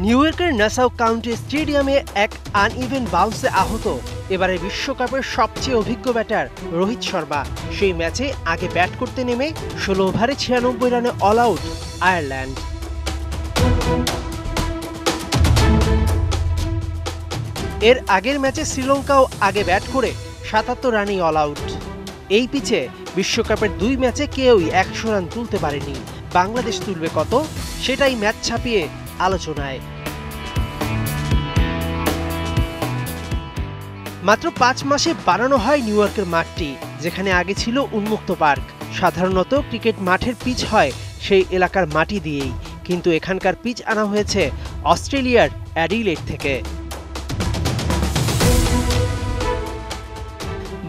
New ইয়র্কের Nassau county স্টেডিয়ামে এক আনইভেন বাউন্সে আহত এবারে বিশ্বকাপের সবচেয়ে অভিজ্ঞ ব্যাটার রোহিত শর্মা। সেই ম্যাচে আগে ব্যাট করতে নেমে 16 ওভারে 96 রানে অল আউট আয়ারল্যান্ড। এর আগের ম্যাচে শ্রীলঙ্কাও আগে ব্যাট করে 77 রানেই অল আউট। এই পিচে বিশ্বকাপের 2 ম্যাচে কেউই 100 রান তুলতে পারেনি। বাংলাদেশ তুলবে কত, সেটাই ম্যাচ ছাপিয়ে আলোচনায়। মাত্র 5 মাসে বানানো হয় নিউ ইয়র্কের মাঠটি, যেখানে আগে ছিল উন্মুক্ত পার্ক। সাধারণত ক্রিকেট মাঠের পিচ হয় সেই এলাকার মাটি দিয়েই, কিন্তু এখানকার পিচ আনা হয়েছে অস্ট্রেলিয়ার অ্যাডিলেড থেকে।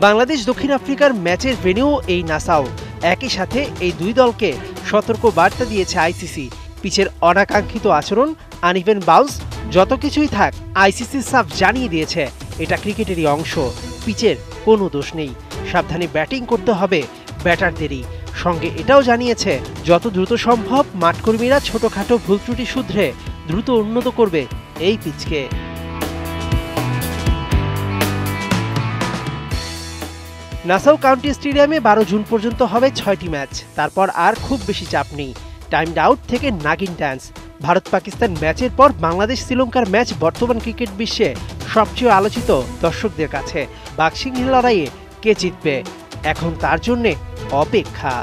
বাংলাদেশ দক্ষিণ আফ্রিকার ম্যাচের ভেন্যু এই নাসাউ। একই সাথে এই দুই দলকে সতর্ক বার্তা দিয়েছে আইসিসি। পিচের অনাকাঙ্ক্ষিত আচরণ, আনইভেন বাউন্স, যত কিছুই থাক, আইসিসি সাফ জানিয়ে দিয়েছে এটা ক্রিকেটেরই অংশ। পিচের কোনো দোষ নেই, সাবধানে ব্যাটিং করতে হবে ব্যাটারদেরই। সঙ্গে এটাও জানিয়েছে যত দ্রুত সম্ভব মাঠকর্মীরা ছোটখাটো ভুল ত্রুটি শুধরে দ্রুত উন্নত করবে এই পিচকে। নাসাউ কাউন্টি স্টেডিয়ামে 12 জুন পর্যন্ত হবে 6টি ম্যাচ। তারপর আর খুব বেশি চাপ নেই। টাইমড আউট থেকে নাগিন ডান্স। ভারত পাকিস্তান ম্যাচের পর বাংলাদেশ শ্রীলঙ্কার ম্যাচ বর্তমান ক্রিকেট বিশ্বে সবচেয়ে আলোচিত দর্শকদের কাছে। বাক্সিংহের লড়াইয়ে কে জিতবে, এখন তার জন্যে অপেক্ষা।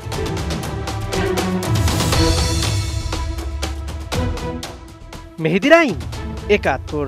মেহেদী রাইন, 71।